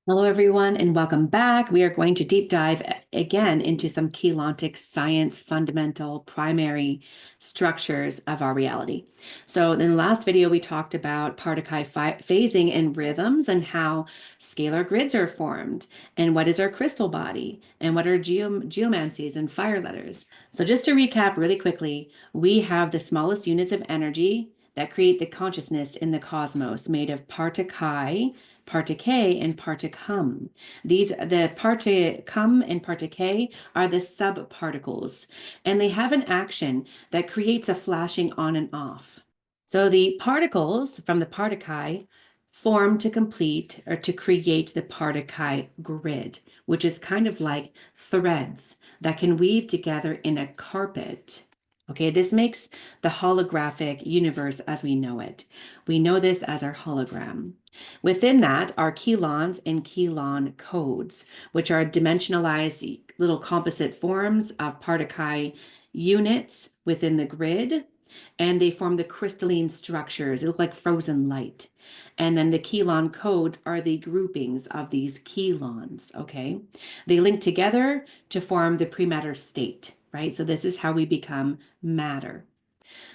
Hello, everyone, and welcome back. We are going to deep dive again into some Keylontic Science fundamental primary structures of our reality. So in the last video, we talked about particle phasing and rhythms and how scalar grids are formed and what is our crystal body and what are geomancies and fire letters. So just to recap really quickly, we have the smallest units of energy that create the consciousness in the cosmos made of particle, particale, and particum. The particum and particale are the subparticles, and they have an action that creates a flashing on and off. So the particles from the particle form to complete or to create the particle grid, which is kind of like threads that can weave together in a carpet. Okay, this makes the holographic universe as we know it. We know this as our hologram. Within that are Keylons and Keylon codes, which are dimensionalized little composite forms of particle units within the grid, and they form the crystalline structures. They look like frozen light. And then the Keylon codes are the groupings of these Keylons, okay? They link together to form the prematter state, right? So this is how we become matter.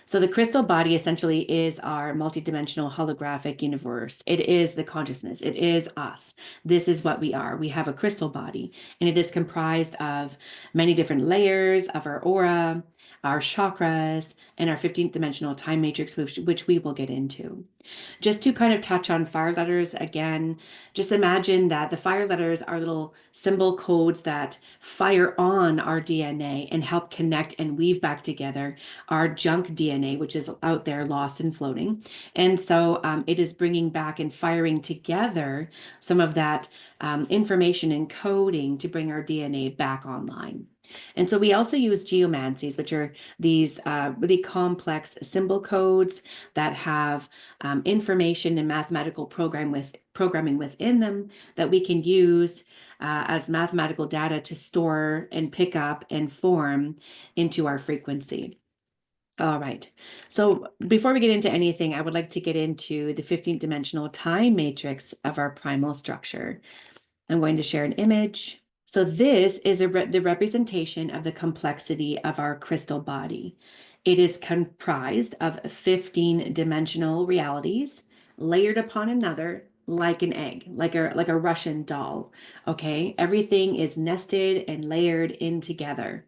So the crystal body essentially is our multidimensional holographic universe. It is the consciousness. It is us. This is what we are. We have a crystal body, and it is comprised of many different layers of our aura, our chakras, and our 15th dimensional time matrix, which we will get into. Just to kind of touch on fire letters again, just imagine that the fire letters are little symbol codes that fire on our DNA and help connect and weave back together our junk DNA, which is out there lost and floating. And so it is bringing back and firing together some of that information and coding to bring our DNA back online. And so we also use geomancies, which are these really complex symbol codes that have information and mathematical programming within them that we can use as mathematical data to store and pick up and form into our frequency. All right. So before we get into anything, I would like to get into the 15th dimensional time matrix of our primal structure. I'm going to share an image. So this is the representation of the complexity of our crystal body. It is comprised of 15 dimensional realities layered upon another like an egg, like a Russian doll. Okay, everything is nested and layered in together.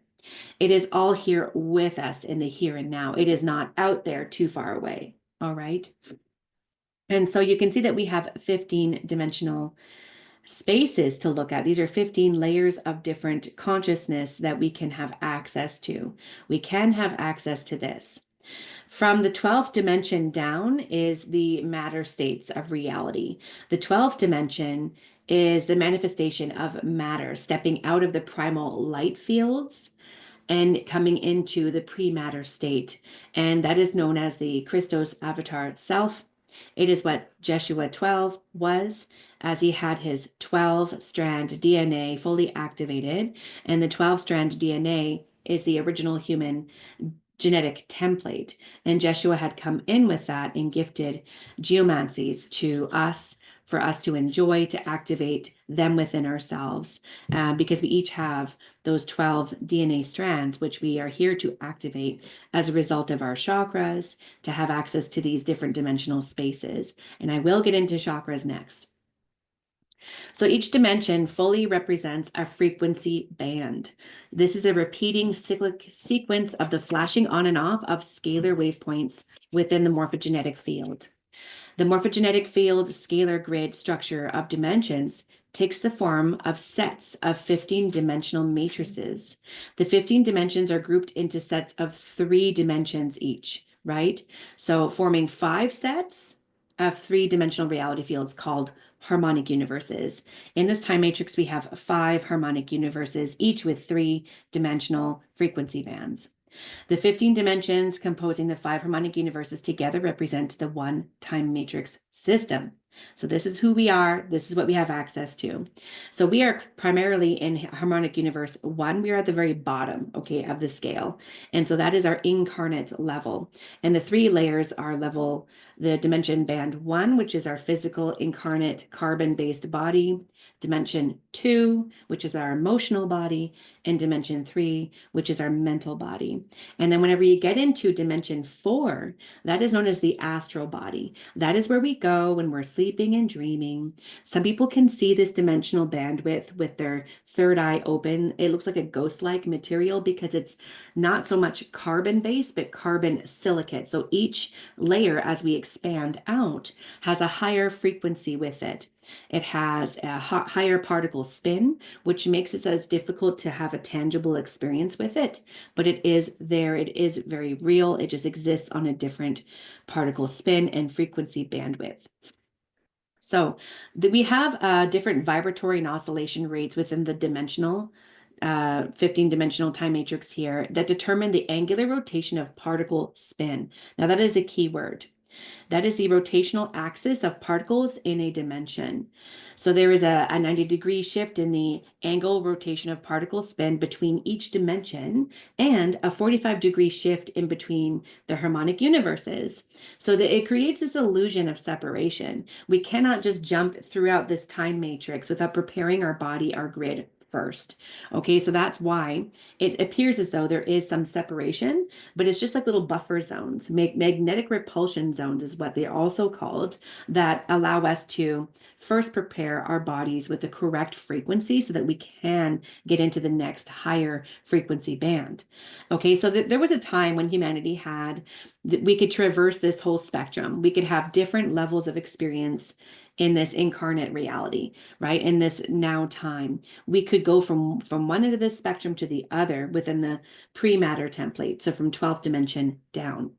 It is all here with us in the here and now. It is not out there too far away. All right. And so you can see that we have 15 dimensional spaces to look at. These are 15 layers of different consciousness that we can have access to. We can have access to this. From the 12th dimension down is the matter states of reality. The 12th dimension is the manifestation of matter, stepping out of the primal light fields and coming into the pre-matter state. And that is known as the Christos avatar self. It is what Jeshua 12 was, as he had his 12-strand DNA fully activated. And the 12-strand DNA is the original human genetic template. And Jeshua had come in with that and gifted geomancies to us for us to enjoy, to activate them within ourselves, because we each have those 12 DNA strands, which we are here to activate as a result of our chakras, to have access to these different dimensional spaces. And I will get into chakras next. So each dimension fully represents a frequency band. This is a repeating cyclic sequence of the flashing on and off of scalar wave points within the morphogenetic field. The morphogenetic field scalar grid structure of dimensions takes the form of sets of 15 dimensional matrices. The 15 dimensions are grouped into sets of 3 dimensions each, right? So forming 5 sets of 3-dimensional reality fields called harmonic universes. In this time matrix, we have 5 harmonic universes, each with 3-dimensional frequency bands. The 15 dimensions composing the 5 harmonic universes together represent the one time matrix system. So this is who we are. This is what we have access to. So we are primarily in harmonic universe 1. We are at the very bottom, okay, of the scale. And so that is our incarnate level. And the 3 layers are level, the dimension band 1, which is our physical incarnate carbon-based body, dimension 2, which is our emotional body, and dimension 3, which is our mental body. And then whenever you get into dimension 4, that is known as the astral body. That is where we go when we're sleeping and dreaming. Some people can see this dimensional bandwidth with their third eye open. It looks like a ghost-like material because it's not so much carbon-based, but carbon silicate. So each layer, as we expand out, has a higher frequency with it. It has a higher particle spin, which makes it so it's difficult to have a tangible experience with it, but it is there. It is very real. It just exists on a different particle spin and frequency bandwidth. So we have different vibratory and oscillation rates within the dimensional 15-dimensional time matrix here that determine the angular rotation of particle spin. Now that is a key word. That is the rotational axis of particles in a dimension. So there is a 90-degree shift in the angle rotation of particle spin between each dimension and a 45-degree shift in between the harmonic universes. So that it creates this illusion of separation. We cannot just jump throughout this time matrix without preparing our body, our grid first. Okay, so that's why it appears as though there is some separation, but it's just like little buffer zones. Magnetic repulsion zones is what they're also called, that allow us to first prepare our bodies with the correct frequency so that we can get into the next higher frequency band. Okay, so there was a time when humanity had, we could traverse this whole spectrum. We could have different levels of experience in this incarnate reality, right? In this now time, we could go from one end of the spectrum to the other within the pre-matter template. So from 12th dimension down.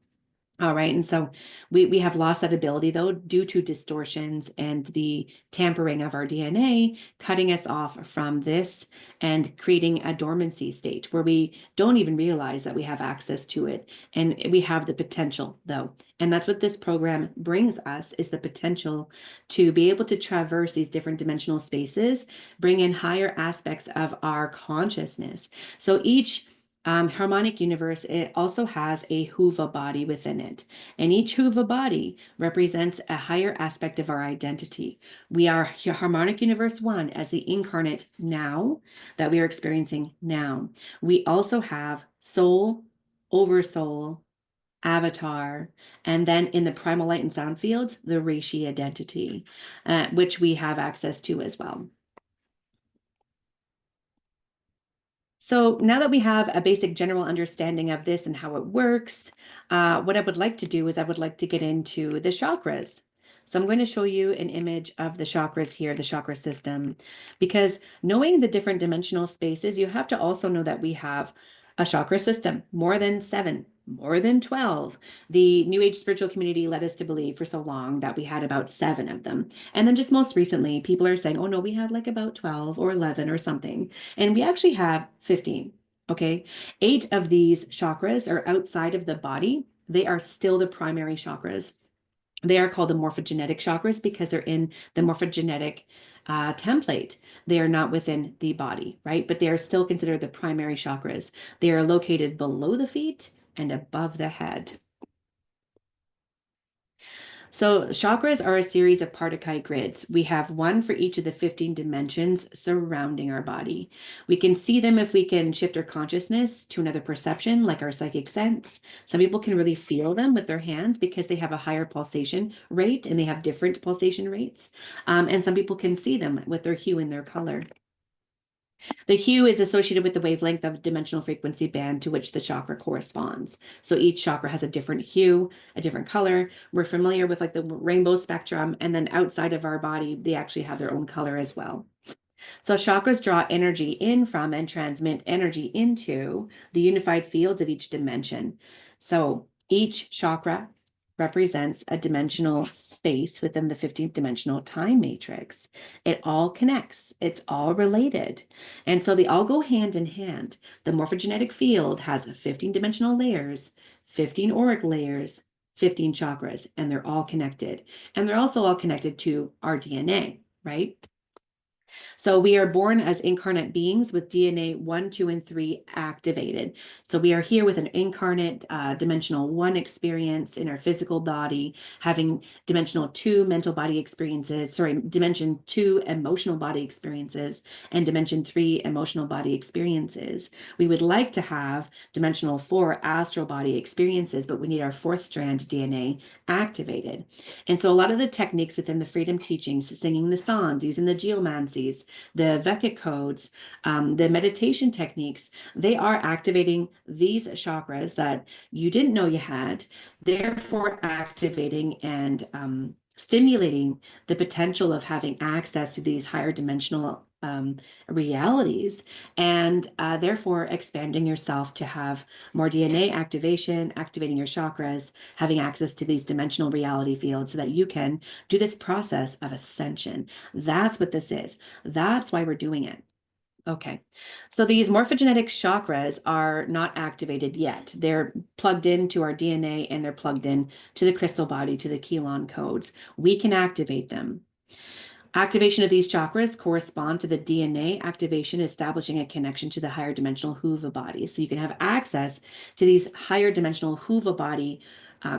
All right. And so we have lost that ability, though, due to distortions and the tampering of our DNA, cutting us off from this and creating a dormancy state where we don't even realize that we have access to it. And we have the potential, though. And that's what this program brings us, is the potential to be able to traverse these different dimensional spaces, bring in higher aspects of our consciousness. So each harmonic universe, it also has a Hova body within it. And each Hova body represents a higher aspect of our identity. We are harmonic universe 1 as the incarnate now that we are experiencing now. We also have soul, oversoul, avatar, and then in the primal light and sound fields, the Reishi identity, which we have access to as well. So now that we have a basic general understanding of this and how it works, what I would like to do is I would like to get into the chakras. So I'm going to show you an image of the chakras here, the chakra system, because knowing the different dimensional spaces, you have to also know that we have a chakra system, more than 7, more than 12. The New Age spiritual community led us to believe for so long that we had about 7 of them. And then just most recently, people are saying, oh no, we have like about 12 or 11 or something. And we actually have 15, okay? 8 of these chakras are outside of the body. They are still the primary chakras. They are called the morphogenetic chakras because they're in the morphogenetic template. They are not within the body, right? But they are still considered the primary chakras. They are located below the feet and above the head. So chakras are a series of partokite grids. We have one for each of the 15 dimensions surrounding our body. We can see them if we can shift our consciousness to another perception, like our psychic sense. Some people can really feel them with their hands because they have a higher pulsation rate and they have different pulsation rates. And some people can see them with their hue and their color. The hue is associated with the wavelength of dimensional frequency band to which the chakra corresponds. So each chakra has a different hue, a different color. We're familiar with like the rainbow spectrum, and then outside of our body, they actually have their own color as well. So chakras draw energy in from and transmit energy into the unified fields of each dimension. So each chakra represents a dimensional space within the 15th dimensional time matrix. It all connects. It's all related. And so they all go hand in hand. The morphogenetic field has 15 dimensional layers, 15 auric layers, 15 chakras, and they're all connected. And they're also all connected to our DNA, right? So we are born as incarnate beings with DNA 1, 2, and 3 activated. So we are here with an incarnate dimensional 1 experience in our physical body, having dimensional 2 mental body experiences, dimension 2 emotional body experiences, and dimension 3 emotional body experiences. We would like to have dimensional 4 astral body experiences, but we need our 4th strand DNA activated. And so a lot of the techniques within the freedom teachings, singing the songs, using the geomancies, the Vedic codes, the meditation techniques, they are activating these chakras that you didn't know you had, therefore activating and stimulating the potential of having access to these higher dimensional realities, and therefore expanding yourself to have more DNA activation, activating your chakras, having access to these dimensional reality fields so that you can do this process of ascension. That's what this is. That's why we're doing it. Okay, so these morphogenetic chakras are not activated yet. They're plugged into our DNA and they're plugged in to the crystal body, to the Keylon codes. We can activate them. Activation of these chakras correspond to the DNA activation, establishing a connection to the higher dimensional Hova bodies. So you can have access to these higher dimensional Hova body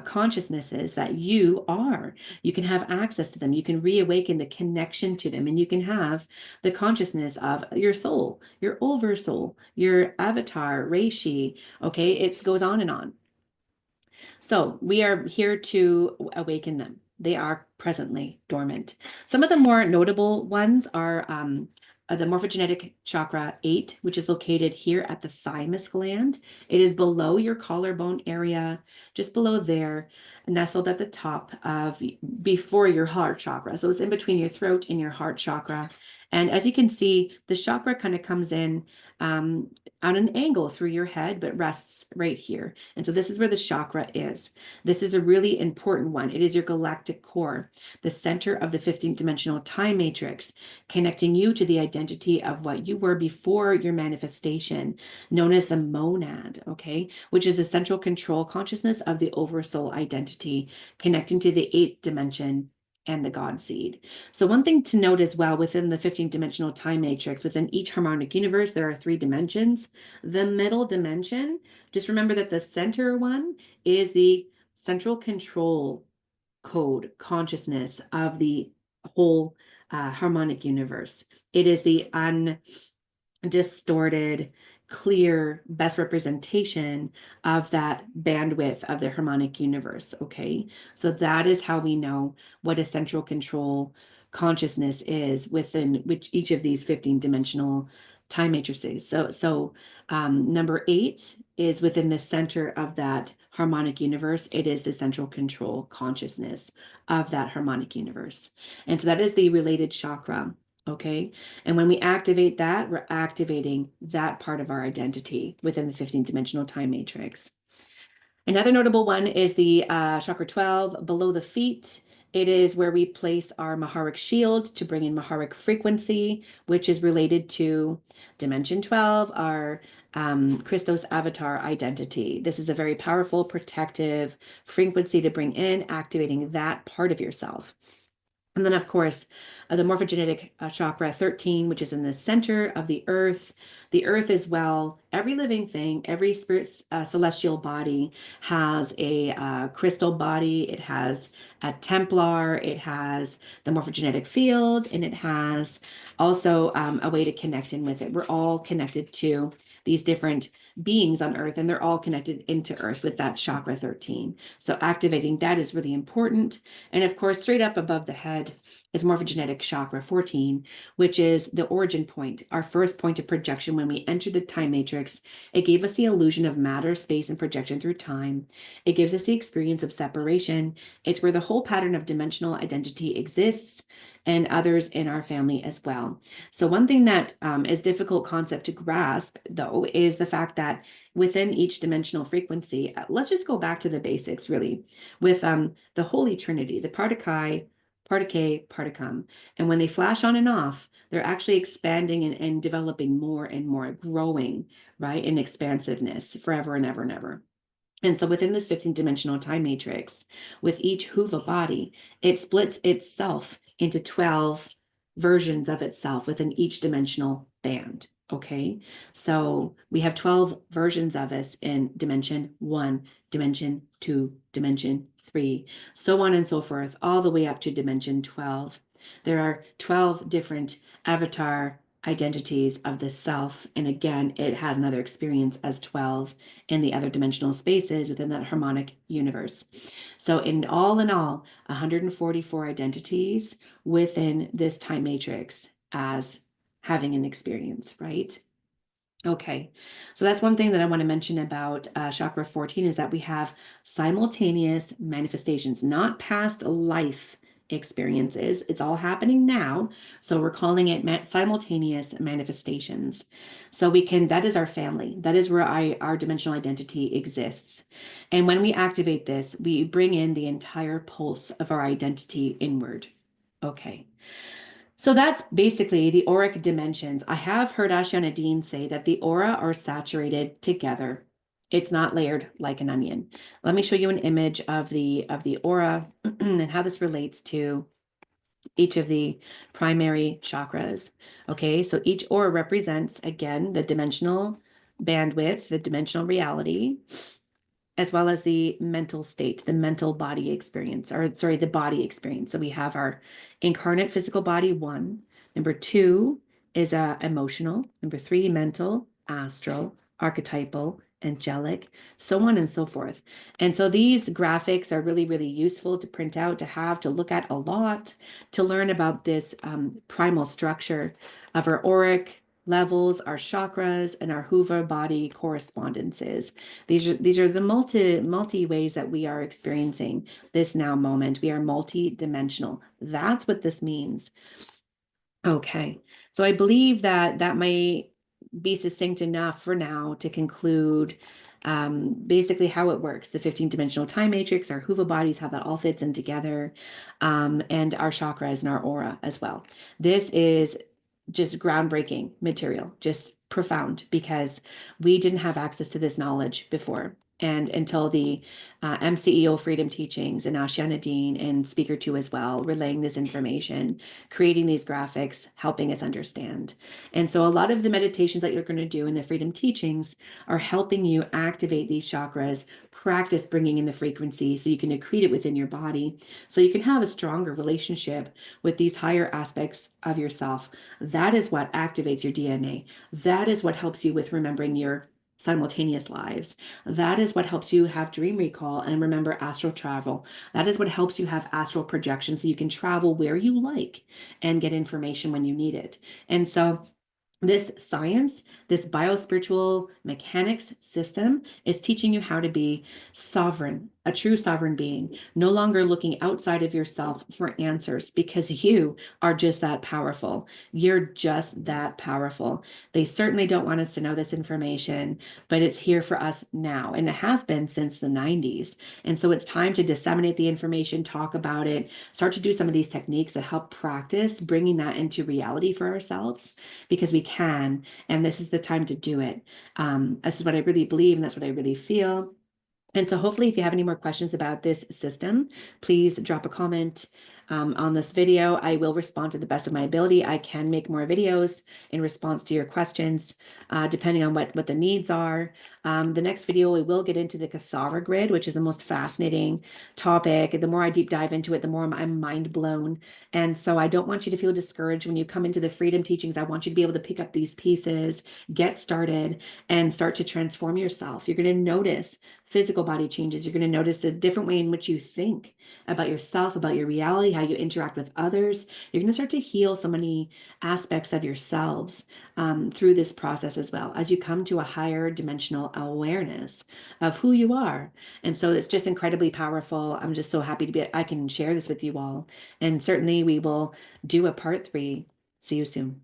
consciousnesses that you are. You can have access to them. You can reawaken the connection to them, and you can have the consciousness of your soul, your oversoul, your avatar, Reishi. Okay, it goes on and on. So we are here to awaken them. They are presently dormant. Some of the more notable ones are the morphogenetic chakra 8, which is located here at the thymus gland. It is below your collarbone area, just below there, nestled at the top of before your heart chakra. So it's in between your throat and your heart chakra. And as you can see, the chakra kind of comes in on an angle through your head, but rests right here. And so this is where the chakra is. This is a really important one. It is your galactic core, the center of the 15th dimensional time matrix, connecting you to the identity of what you were before your manifestation, known as the monad, okay, which is the central control consciousness of the oversoul identity, connecting to the 8th dimension and the God seed. So one thing to note as well, within the 15th dimensional time matrix, within each harmonic universe, there are 3 dimensions. The middle dimension, just remember that the center one is the central control code consciousness of the whole harmonic universe. It is the undistorted, clear, best representation of that bandwidth of the harmonic universe. Okay, so that is how we know what a central control consciousness is within which each of these 15 dimensional time matrices. So number 8 is within the center of that harmonic universe. It is the central control consciousness of that harmonic universe. And so that is the related chakra. Okay. And when we activate that, we're activating that part of our identity within the 15th dimensional time matrix. Another notable one is the chakra 12 below the feet. It is where we place our Maharic shield to bring in Maharic frequency, which is related to dimension 12, our Christos avatar identity. This is a very powerful, protective frequency to bring in, activating that part of yourself. And then, of course, the morphogenetic chakra 13, which is in the center of the earth. The earth as well, every living thing, every spirit celestial body has a crystal body. It has a Templar. It has the morphogenetic field, and it has also a way to connect in with it. We're all connected to these different beings on earth, and they're all connected into earth with that chakra 13. So activating that is really important. And of course, straight up above the head is morphogenetic chakra 14, which is the origin point, our first point of projection when we entered the time matrix. It gave us the illusion of matter, space, and projection through time. It gives us the experience of separation. It's where the whole pattern of dimensional identity exists, and others in our family as well. So one thing that is difficult concept to grasp, though, is the fact that within each dimensional frequency, let's just go back to the basics, really, with the Holy Trinity, the Partikai, Partike, Particum. And when they flash on and off, they're actually expanding and developing more and more, growing, right, in expansiveness forever and ever and ever. And so within this 15-dimensional time matrix, with each Hova body, it splits itself into 12 versions of itself within each dimensional band. Okay, so we have 12 versions of us in dimension 1, dimension 2, dimension 3, so on and so forth, all the way up to dimension 12. There are 12 different avatar identities of the self. And again, it has another experience as 12 in the other dimensional spaces within that harmonic universe. So in all, 144 identities within this time matrix as having an experience, right? Okay, so that's one thing that I want to mention about chakra 14 is that we have simultaneous manifestations, not past life experiences. It's all happening now. So we're calling it simultaneous manifestations. So that is our family. That is where our dimensional identity exists. And when we activate this, we bring in the entire pulse of our identity inward. Okay. So that's basically the auric dimensions. I have heard Ashiana Dean say that the aura are saturated together. It's not layered like an onion. Let me show you an image of the aura and how this relates to each of the primary chakras. Okay, so each aura represents, again, the dimensional bandwidth, the dimensional reality, as well as the mental state, the mental body experience, or sorry, the body experience. So we have our incarnate physical body, 1. Number 2 is emotional. Number 3, mental, astral, archetypal, angelic, so on and so forth. And so these graphics are really, really useful to print out, to have, to look at a lot, to learn about this primal structure of our auric levels, our chakras, and our Hova body correspondences. These are the multi ways that we are experiencing this now moment. We are multi-dimensional. That's what this means. Okay, so I believe that that might be succinct enough for now to conclude basically how it works. The 15-dimensional time matrix, our Hova bodies, how that all fits in together, and our chakras and our aura as well. This is just groundbreaking material, just profound, because we didn't have access to this knowledge before. And until the MCEO Freedom Teachings and Ashiana Dean and Speaker 2 as well, relaying this information, creating these graphics, helping us understand. And so a lot of the meditations that you're going to do in the Freedom Teachings are helping you activate these chakras, practice bringing in the frequency so you can accrete it within your body, so you can have a stronger relationship with these higher aspects of yourself. That is what activates your DNA. That is what helps you with remembering your simultaneous lives. That is what helps you have dream recall and remember astral travel. That is what helps you have astral projection so you can travel where you like and get information when you need it. And so this science, this biospiritual mechanics system is teaching you how to be sovereign, a true sovereign being, no longer looking outside of yourself for answers, because you are just that powerful. You're just that powerful. They certainly don't want us to know this information, but it's here for us now. And it has been since the 90s. And so it's time to disseminate the information, talk about it, start to do some of these techniques to help practice bringing that into reality for ourselves, because we can, and this is the time to do it. This is what I really believe, and that's what I really feel. And so hopefully if you have any more questions about this system, please drop a comment on this video. I will respond to the best of my ability. I can make more videos in response to your questions, depending on what the needs are. The next video, we will get into the Kathara grid, which is the most fascinating topic. The more I deep dive into it, the more I'm mind blown. And so I don't want you to feel discouraged when you come into the Freedom Teachings. I want you to be able to pick up these pieces, get started, and start to transform yourself. You're going to notice physical body changes. You're going to notice a different way in which you think about yourself, about your reality, how you interact with others. You're going to start to heal so many aspects of yourselves through this process as well, as you come to a higher dimensional awareness of who you are. And so it's just incredibly powerful. I'm just so happy I can share this with you all. And certainly we will do a part 3. See you soon.